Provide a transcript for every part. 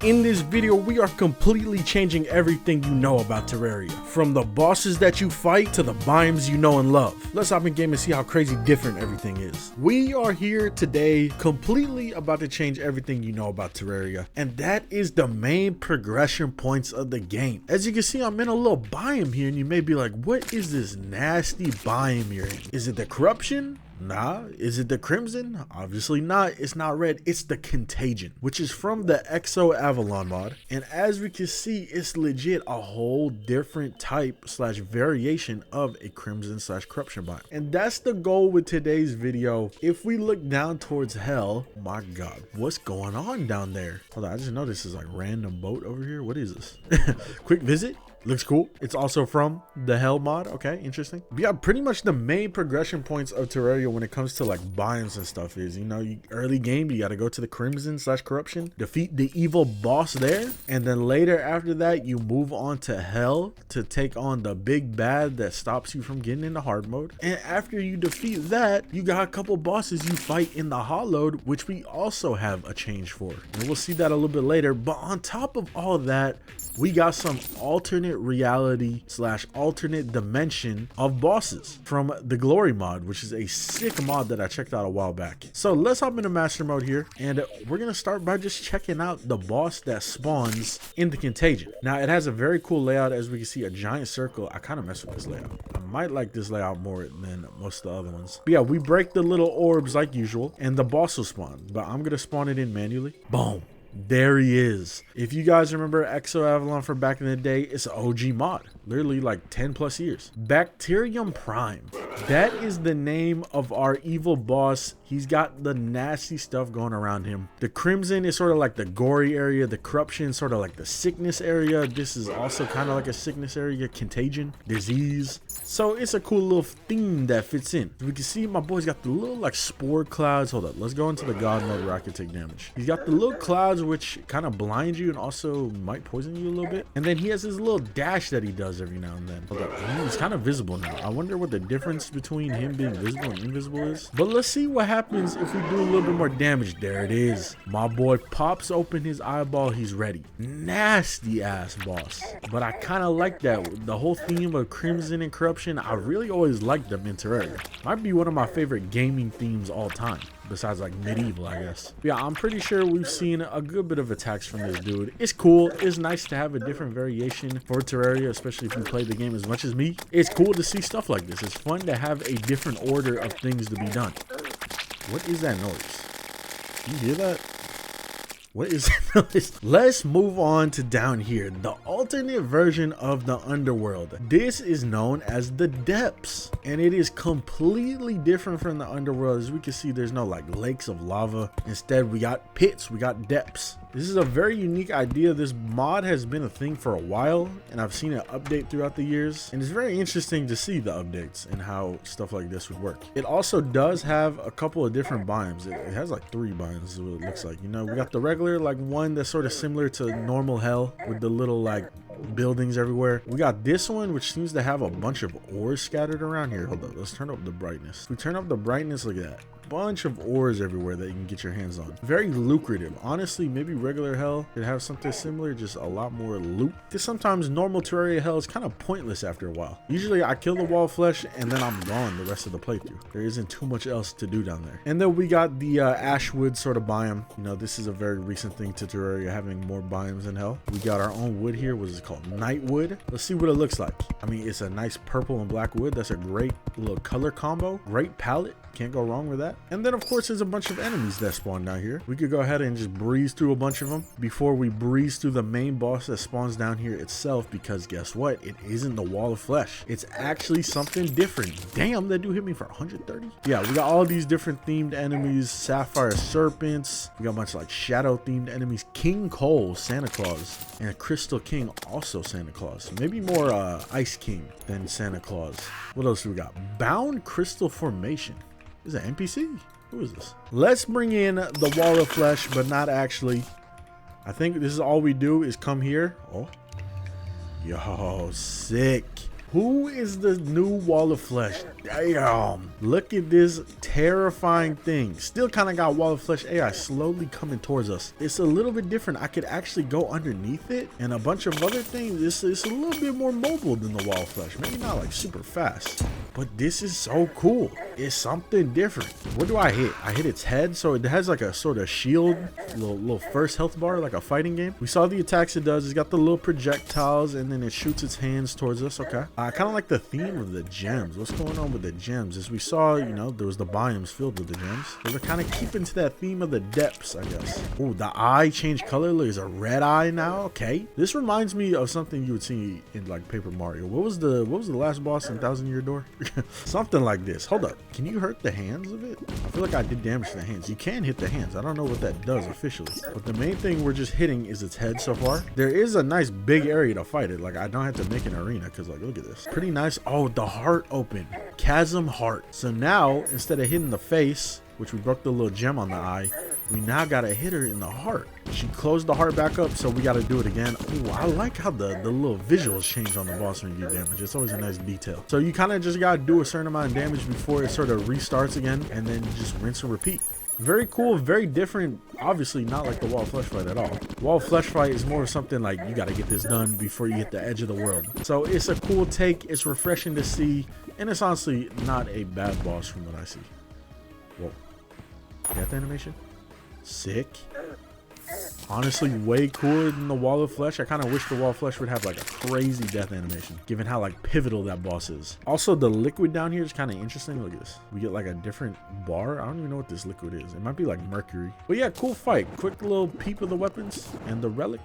In this video, we are completely changing everything you know about Terraria. From the bosses that you fight to the biomes you know and love. Let's hop in game and see how crazy different everything is. We are here today completely about to change everything you know about Terraria. And that is the main progression points of the game. As you can see, I'm in a little biome here and you may be like, what is this nasty biome you're in? Is it the corruption? Nah. Is it the crimson? Obviously not. It's not red. It's the contagion, which is from the Exo Avalon mod. And as we can see, it's legit a whole different type slash variation of a crimson slash corruption biome. And that's the goal with today's video. If we look down towards hell, my god, what's going on down there? Hold on, I just noticed this like random boat over here. What is this? Quick visit. Looks cool. It's also from the Hell mod. Okay, interesting. But yeah, pretty much the main progression points of Terraria when it comes to like biomes and stuff is, you know, early game, you got to go to the crimson slash corruption, defeat the evil boss there. And then later after that, you move on to hell to take on the big bad that stops you from getting into hard mode. And after you defeat that, you got a couple bosses you fight in the hollowed, which we also have a change for. And we'll see that a little bit later. But on top of all of that, we got some alternate reality slash alternate dimension of bosses from the glory mod, which is a sick mod that I checked out a while back. So let's hop into master mode here, and we're gonna start by just checking out the boss that spawns in the contagion. Now it has a very cool layout. As we can see, a giant circle. I kind of mess with this layout. I might like this layout more than most of the other ones. But yeah, we break the little orbs like usual, and the boss will spawn, but I'm gonna spawn it in manually. Boom. There he is. If you guys remember Exo Avalon from back in the day, it's an OG mod, literally like 10 plus years. Bacterium Prime, that is the name of our evil boss. He's got the nasty stuff going around him. The crimson is sort of like the gory area, the corruption sort of like the sickness area. This is also kind of like a sickness area, contagion, disease. So it's a cool little theme that fits in. We can see my boy's got the little like spore clouds. Hold up, let's go into the god mode where I can take damage. He's got the little clouds which kind of blind you and also might poison you a little bit. And then he has his little dash that he does every now and then. Hold up, he's kind of visible now. I wonder what the difference between him being visible and invisible is. But let's see what happens if we do a little bit more damage. There it is. My boy pops open his eyeball. He's ready. Nasty ass boss. But I kind of like that. The whole theme of crimson and corruption, I really always liked them in Terraria. Might be one of my favorite gaming themes all time. Besides like medieval, I guess. But yeah, I'm pretty sure we've seen a good bit of attacks from this dude. It's cool. It's nice to have a different variation for Terraria, especially if you play the game as much as me. It's cool to see stuff like this. It's fun to have a different order of things to be done. What is that noise? You hear that? What is this? Let's move on to down here, the alternate version of the underworld. This is known as the depths, and it is completely different from the underworld. As we can see, there's no like lakes of lava. Instead, we got pits, we got depths. This is a very unique idea. This mod has been a thing for a while, and I've seen it update throughout the years, and it's very interesting to see the updates and how stuff like this would work. It also does have a couple of different biomes. It has like 3 biomes is what it looks like. You know, we got the regular like one that's sort of similar to normal hell with the little like buildings everywhere. We got this one which seems to have a bunch of ores scattered around here. Hold up, let's turn up the brightness. If we turn up the brightness, look at that. Bunch of ores everywhere that you can get your hands on. Very lucrative. Honestly, maybe regular hell could have something similar, just a lot more loot. Because sometimes normal Terraria hell is kind of pointless after a while. Usually I kill the wall flesh and then I'm gone the rest of the playthrough. There isn't too much else to do down there. And then we got the Ashwood sort of biome. You know, this is a very recent thing to Terraria, having more biomes in hell. We got our own wood here. What is it called? Nightwood. Let's see what it looks like. I mean, it's a nice purple and black wood. That's a great little color combo. Great palette. Can't go wrong with that. And then of course there's a bunch of enemies that spawn down here. We could go ahead and just breeze through a bunch of them before we breeze through the main boss that spawns down here itself, because guess what? It isn't the wall of flesh. It's actually something different. Damn, that dude hit me for 130. Yeah, we got all these different themed enemies. Sapphire serpents. We got a bunch of like shadow themed enemies. King Cole, Santa Claus, and Crystal King, also Santa Claus. Maybe more Ice King than Santa Claus. What else do we got? Bound Crystal Formation. Is it NPC? Who is this? Let's bring in the wall of flesh, but not actually. I think this is all we do is come here. Oh, yo, sick. Who is the new wall of flesh? Damn. Look at this terrifying thing. Still kind of got wall of flesh AI slowly coming towards us. It's a little bit different. I could actually go underneath it and a bunch of other things. It's a little bit more mobile than the wall of flesh. Maybe not like super fast, but this is so cool. It's something different. What do I hit? I hit its head. So it has like a sort of shield, little first health bar, like a fighting game. We saw the attacks it does. It's got the little projectiles and then it shoots its hands towards us. Okay. I kind of like the theme of the gems. What's going on with the gems? As we saw, you know, there was the biomes filled with the gems. So they're kind of keeping to that theme of the depths, I guess. Oh, the eye changed color. There's a red eye now. Okay. This reminds me of something you would see in like Paper Mario. What was the last boss in Thousand Year Door? Something like this. Hold up. Can you hurt the hands of it? I feel like I did damage to the hands. You can hit the hands. I don't know what that does officially, but the main thing we're just hitting is its head so far. There is a nice big area to fight it. Like I don't have to make an arena because like look at this. Pretty nice. Oh, the heart open. Chasm heart. So now instead of hitting the face, which we broke the little gem on the eye, we now gotta hit her in the heart. She closed the heart back up, so we gotta do it again. Ooh, I like how the little visuals change on the boss when you do damage. It's always a nice detail. So you kind of just gotta do a certain amount of damage before it sort of restarts again, and then just rinse and repeat. Very cool, very different. Obviously not like the wall of flesh fight at all. Wall of flesh fight is more of something like you got to get this done before you hit the edge of the world. So it's a cool take. It's refreshing to see, and it's honestly not a bad boss from what I see. Whoa, death animation, sick. Honestly, way cooler than the wall of flesh. I kind of wish the wall of flesh would have like a crazy death animation, given how like pivotal that boss is. Also, the liquid down here is kind of interesting. Look at this. We get like a different bar. I don't even know what this liquid is. It might be like mercury. But yeah, cool fight. Quick little peep of the weapons and the relic.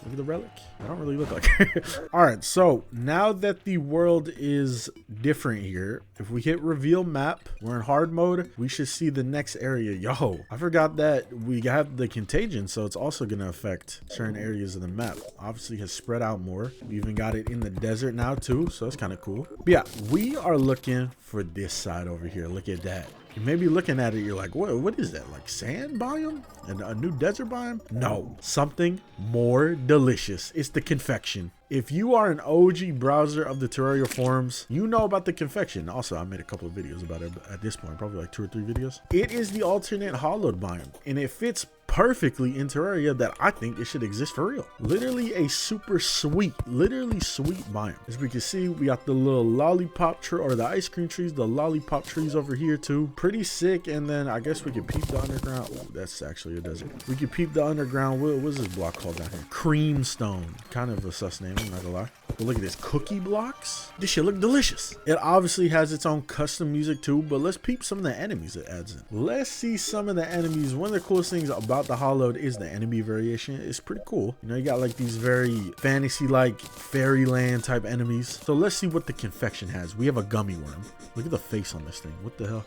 Look at the relic. I don't really look like her. All right, so now that the world is different here, if we hit reveal map, we're in hard mode, we should see the next area. Yo, I forgot that we have the contagion, so it's also going to affect certain areas of the map. Obviously has spread out more. We even got it in the desert now too, so that's kind of cool. But yeah, we are looking for this side over here. Look at that. You may be looking at it, you're like, what is that? Like sand biome? And a new desert biome? No, something more delicious. It's the Confection. If you are an OG browser of the Terraria forums, you know about the Confection. Also, I made a couple of videos about it at this point, probably like 2 or 3 videos. It is the alternate hollowed biome, and it fits perfectly in Terraria that I think it should exist for real. Literally a super sweet, literally sweet biome. As we can see, we got the little lollipop tree, or the ice cream trees, the lollipop trees over here too. Pretty sick. And then I guess we can peep the underground. Ooh, that's actually a desert. We can peep the underground. What's this block called down here? Creamstone. Kind of a sus name, I'm not gonna lie. But look at this, cookie blocks. This shit look delicious. It obviously has its own custom music too, but let's peep some of the enemies it adds in. Let's see some of the enemies. One of the coolest things about the hollowed is the enemy variation. It's pretty cool. You know, you got like these very fantasy like fairyland type enemies. So let's see what the Confection has. We have a gummy worm. Look at the face on this thing. What the hell?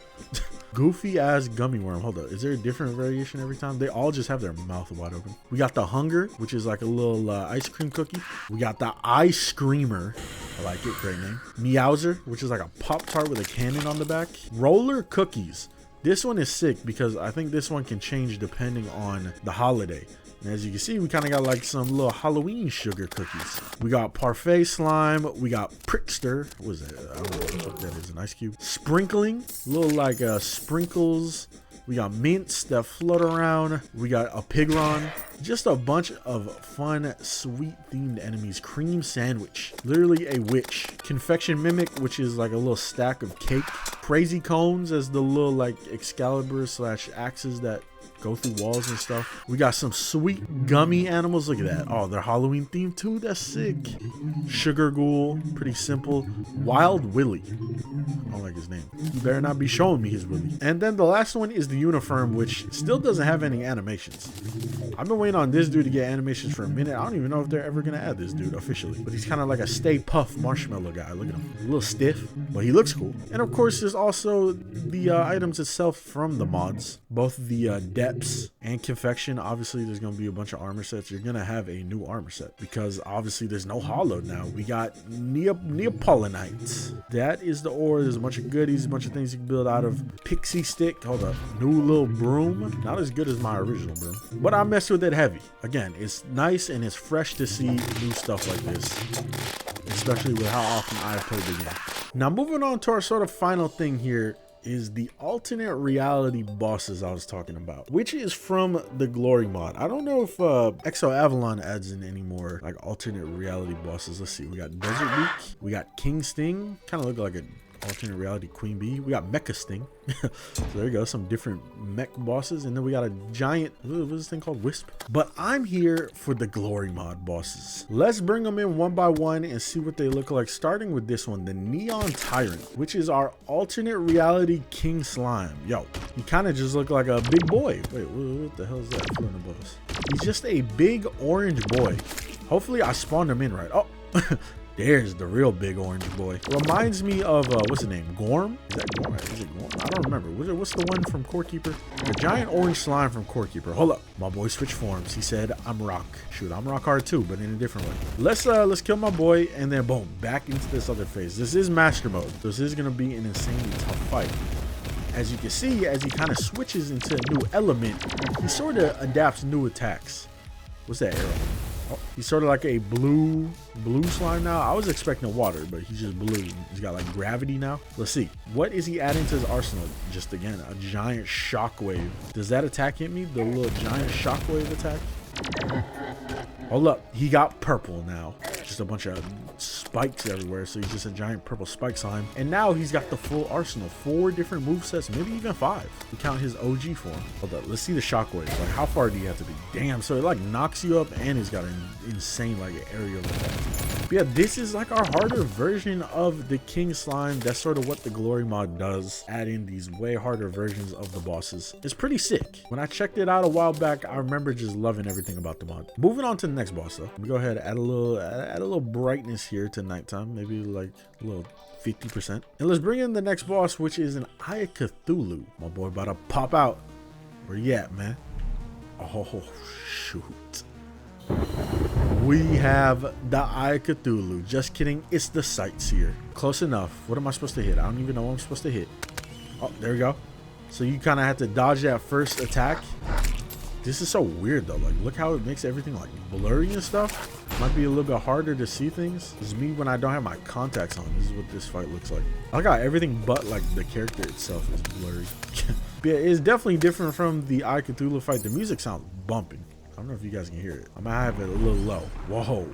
Goofy ass gummy worm. Hold up, is there a different variation every time? They all just have their mouth wide open. We got the Hunger, which is like a little ice cream cookie. We got the Ice Screamer. I like it, great name. Meowser, which is like a Pop-Tart with a cannon on the back. Roller Cookies. This one is sick because I think this one can change depending on the holiday. And as you can see, we kind of got like some little Halloween sugar cookies. We got Parfait Slime. We got Prickster. What is that? I don't know what that is. An ice cube. Sprinkling. Little like sprinkles. We got mints that float around. We got a Pigron. Just a bunch of fun, sweet themed enemies. Cream Sandwich. Literally a witch. Confection Mimic, which is like a little stack of cake. Crazy Cones as the little like Excalibur / axes that go through walls and stuff. We got some sweet gummy animals. Look at that. Oh, they're Halloween themed too. That's sick. Sugar Ghoul. Pretty simple. Wild Willy. I don't like his name. You better not be showing me his Willy. And then the last one is the Uniform, which still doesn't have any animations. I've been waiting on this dude to get animations for a minute. I don't even know if they're ever going to add this dude officially. But he's kind of like a Stay Puft Marshmallow guy. Look at him. A little stiff, but he looks cool. And of course, there's also the items itself from the mods. Both the Depths and Confection. Obviously, there's going to be a bunch of armor sets. You're going to have a new armor set because obviously there's no Hollowed now. We got Neapolitanite. That is the ore. There's a bunch of goodies, a bunch of things you can build out of. Pixie Stick. Hold up. New little broom. Not as good as my original broom, but I messed with it heavy. Again, it's nice and it's fresh to see new stuff like this. especially with how often I've played the game. Now moving on to our sort of final thing here is the alternate reality bosses I was talking about, which is from the Glory mod. I don't know if Exo Avalon adds in any more like alternate reality bosses. Let's see, we got Desert Leak, we got King Sting, kind of look like an alternate reality Queen Bee. We got Mecha Sting. So there you go, some different mech bosses. And then we got a giant, what is this thing called? Wisp. But I'm here for the Glory mod bosses. Let's bring them in one by one and see what they look like, starting with this one, the Neon Tyrant, which is our alternate reality King Slime. Yo, he kind of just looked like a big boy. Wait, what the hell is that floating above us? He's just a big orange boy. Hopefully I spawned him in right. Oh, there's the real big orange boy. Reminds me of, what's his name? Gorm? Is that Gorm? Is it Gorm? I don't remember. What's the one from Core Keeper? The giant orange slime from Core Keeper. Hold up. My boy switched forms. He said, I'm rock. Shoot, I'm rock hard too, but in a different way. Let's kill my boy and then boom, back into this other phase. This is master mode. So this is going to be an insanely tough fight. As you can see, as he kind of switches into a new element, he sort of adapts new attacks. What's that arrow? Oh, he's sort of like a blue slime now. I was expecting water, but he's just blue. He's got like gravity now. Let's see. What is he adding to his arsenal? Just again, a giant shockwave. Does that attack hit me? The little giant shockwave attack? Hold up. He got purple now. Just a bunch of spikes everywhere. So he's just a giant purple spike slime. And now he's got the full arsenal. 4 different movesets, maybe even 5. We count his OG form. Hold up. Let's see the shockwave. Like, how far do you have to be? Damn. So it like knocks you up and he's got an insane like aerial effect. But yeah, this is like our harder version of the King Slime. That's sort of what the Glory mod does. Add in these way harder versions of the bosses. It's pretty sick. When I checked it out a while back, I remember just loving everything about the mod. Moving on to the next boss though. Let me go ahead and add a little brightness here to nighttime, maybe like a little 50%. And let's bring in the next boss, which is an Eye of Cthulhu. My boy about to pop out. Where you at, man? Oh shoot. We have the Eye of Cthulhu. Just kidding, it's the Sightseer. Close enough. What am I supposed to hit? I don't even know what I'm supposed to hit. Oh, there we go. So you kind of have to dodge that first attack. This is so weird though. Like, look how it makes everything like blurry and stuff. Might be a little bit harder to see things. This is me when I don't have my contacts on. This is what this fight looks like. I got everything but like the character itself is blurry. But yeah, it's definitely different from the Eye of Cthulhu fight. The music sounds bumping. I don't know if you guys can hear it. I might have it a little low. Whoa.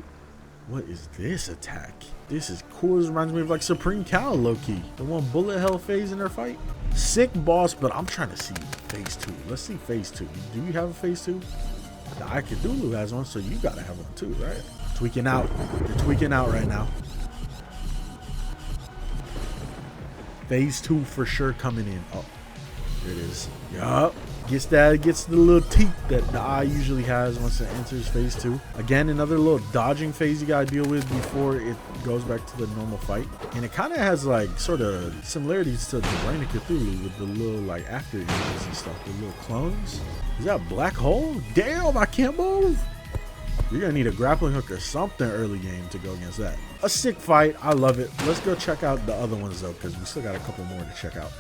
What is this attack? This is cool. This reminds me of like Supreme Cow low-key. The one bullet hell phase in their fight. Sick boss, but I'm trying to see phase 2. Let's see phase 2. Do you have a phase 2? The Eye of Cthulhu has one, so you gotta have one too, right? Tweaking out. You're tweaking out right now. Phase 2 for sure coming in. Oh, there it is. Yup. Gets the little teeth that the eye usually has once it enters phase 2. Again, another little dodging phase you gotta deal with before it goes back to the normal fight. And it kind of has like sort of similarities to the Brain of Cthulhu with the little like after images and stuff, the little clones. Is that a black hole? Damn, I can't move. You're gonna need a grappling hook or something early game to go against that. A sick fight. I love it. Let's go check out the other ones though, because we still got a couple more to check out.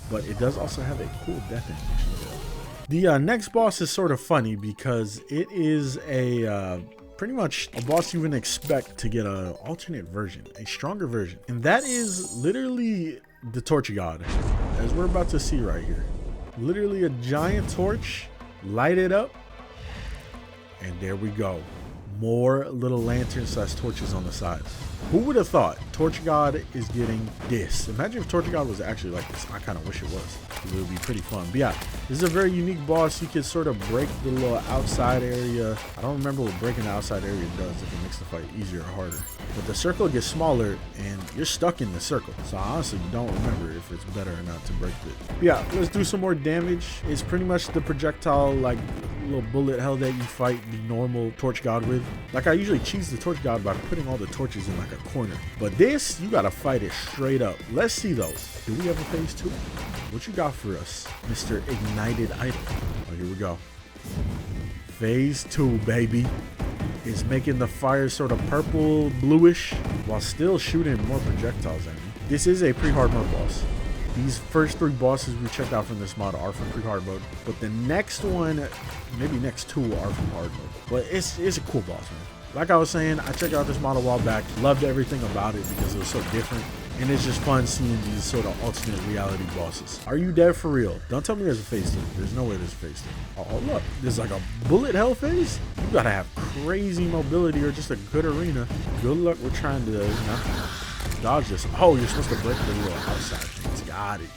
But it does also have a cool death animation. The next boss is sort of funny because it is a pretty much a boss you wouldn't expect to get an alternate version, a stronger version. And that is literally the Torch God, as we're about to see right here. Literally a giant torch, light it up, and there we go. More little lanterns / torches on the side. Who would have thought Torch God is getting this? Imagine if Torch God was actually like this. I kind of wish it was. It would be pretty fun. But yeah, this is a very unique boss. You can sort of break the little outside area. I don't remember what breaking the outside area does, if it makes the fight easier or harder. But the circle gets smaller and you're stuck in the circle. So I honestly don't remember if it's better or not to break it. But yeah, let's do some more damage. It's pretty much the projectile, like little bullet hell that you fight the normal Torch God with. Like I usually cheese the Torch God by putting all the torches in like a corner. But this, you gotta fight it straight up. Let's see though. Do we have a phase 2? What you got for us, Mr. Ignited Idol? Oh, here we go. Phase 2, baby. Is making the fire sort of purple, bluish, while still shooting more projectiles at me. This is a pre-hard mode boss. These first 3 bosses we checked out from this mod are from pre-hard mode, but the next one, maybe next 2 are from hard mode. But it's a cool boss, man. Like I was saying, I checked out this mod a while back, loved everything about it because it was so different. And it's just fun seeing these sort of alternate reality bosses. Are you dead for real? Don't tell me there's a phase 2. There's no way there's a phase 2. Oh, look, there's like a bullet hell phase? You gotta have crazy mobility or just a good arena. Good luck with trying to, dodge this. Oh, you're supposed to break the little outside things. Got it.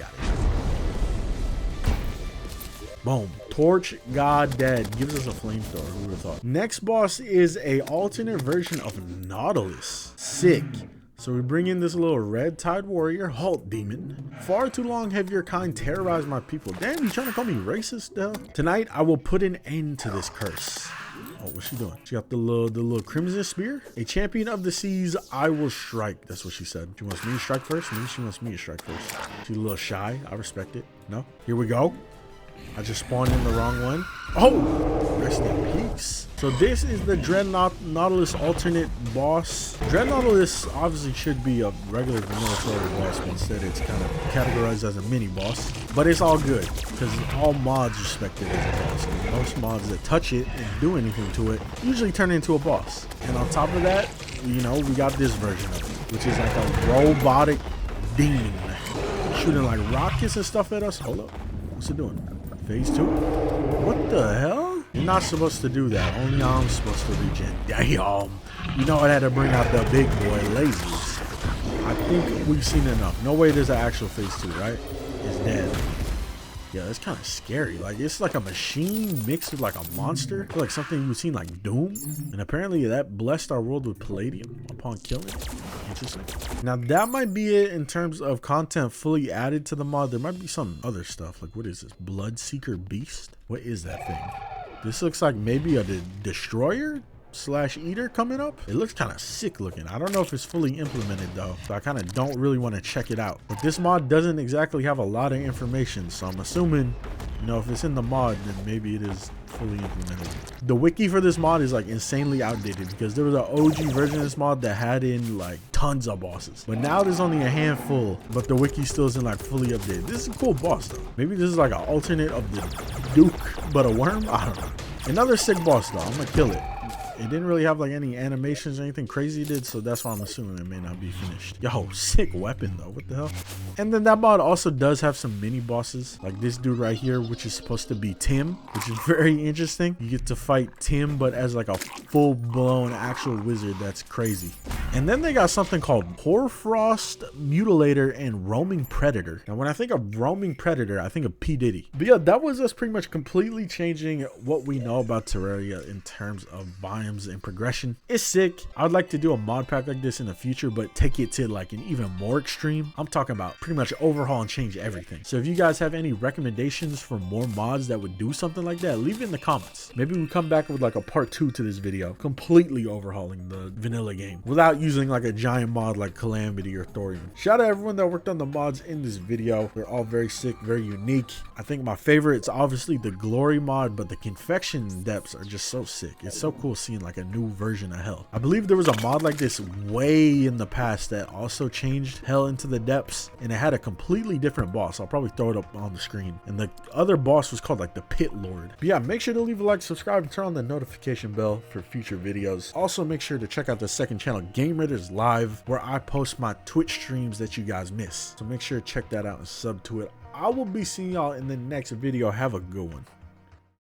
Boom. Torch God dead. Gives us a flamethrower. Who would have thought? Next boss is a alternate version of Nautilus. Sick. So we bring in this little red tide warrior, halt demon. Far too long have your kind terrorized my people. Damn, you trying to call me racist, though? Tonight, I will put an end to this curse. Oh, what's she doing? She got the little crimson spear. A champion of the seas, I will strike. That's what she said. She wants me to strike first. Maybe she wants me to strike first. She's a little shy. I respect it. No? Here we go. I just spawned in the wrong one. Oh, rest in peace. So this is the Nautilus alternate boss. Nautilus obviously should be a regular vanilla boss, but instead it's kind of categorized as a mini boss. But it's all good because all mods respect it as a boss. And most mods that touch it and do anything to it usually turn into a boss. And on top of that, we got this version of it, which is like a robotic demon shooting like rockets and stuff at us. Hold up, what's it doing? Phase 2? What the hell? You're not supposed to do that. Only I'm supposed to regen. Damn. You know I had to bring out the big boy lasers. I think we've seen enough. No way there's an actual phase 2, right? It's dead. Yeah, that's kind of scary. Like, it's like a machine mixed with like a monster. I feel like something you've seen like Doom. And apparently that blessed our world with palladium upon killing. Interesting. Now that might be it in terms of content fully added to the mod. There might be some other stuff. Like, what is this? Bloodseeker Beast? What is that thing? This looks like maybe a destroyer / eater coming up. It looks kind of sick looking. I don't know if it's fully implemented though, so I kind of don't really want to check it out. But this mod doesn't exactly have a lot of information, so I'm assuming, if it's in the mod, then maybe it is fully implemented. The wiki for this mod is like insanely outdated because there was an OG version of this mod that had in like tons of bosses, but now there's only a handful, but the wiki still isn't like fully updated. This is a cool boss though. Maybe this is like an alternate of the Duke but a worm. I don't know. Another sick boss though. I'm gonna kill it. It didn't really have like any animations or anything crazy it did, so that's why I'm assuming it may not be finished. Yo, sick weapon though, what the hell? And then that mod also does have some mini bosses, like this dude right here, which is supposed to be Tim, which is very interesting. You get to fight Tim, but as like a full-blown actual wizard. That's crazy. And then they got something called Hoarfrost, Mutilator, and Roaming Predator. Now when I think of Roaming Predator, I think of P. Diddy. But yeah, that was us pretty much completely changing what we know about Terraria in terms of biomes and progression. It's sick. I'd like to do a mod pack like this in the future, but take it to like an even more extreme. I'm talking about pretty much overhaul and change everything. So if you guys have any recommendations for more mods that would do something like that, leave it in the comments. Maybe we come back with like a part 2 to this video, completely overhauling the vanilla game without using like a giant mod like Calamity or Thorium. Shout out to everyone that worked on the mods in this video. They're all very sick, very unique. I think my favorite is obviously the Glory mod, but the Confection depths are just so sick. It's so cool seeing like a new version of Hell. I believe there was a mod like this way in the past that also changed Hell into the depths, and it had a completely different boss. I'll probably throw it up on the screen. And the other boss was called like the Pit Lord. But yeah, make sure to leave a like, subscribe, and turn on the notification bell for future videos. Also make sure to check out the second channel, Game Raiders Live, where I post my Twitch streams that you guys miss. So make sure to check that out and sub to it. I will be seeing y'all in the next video. Have a good one.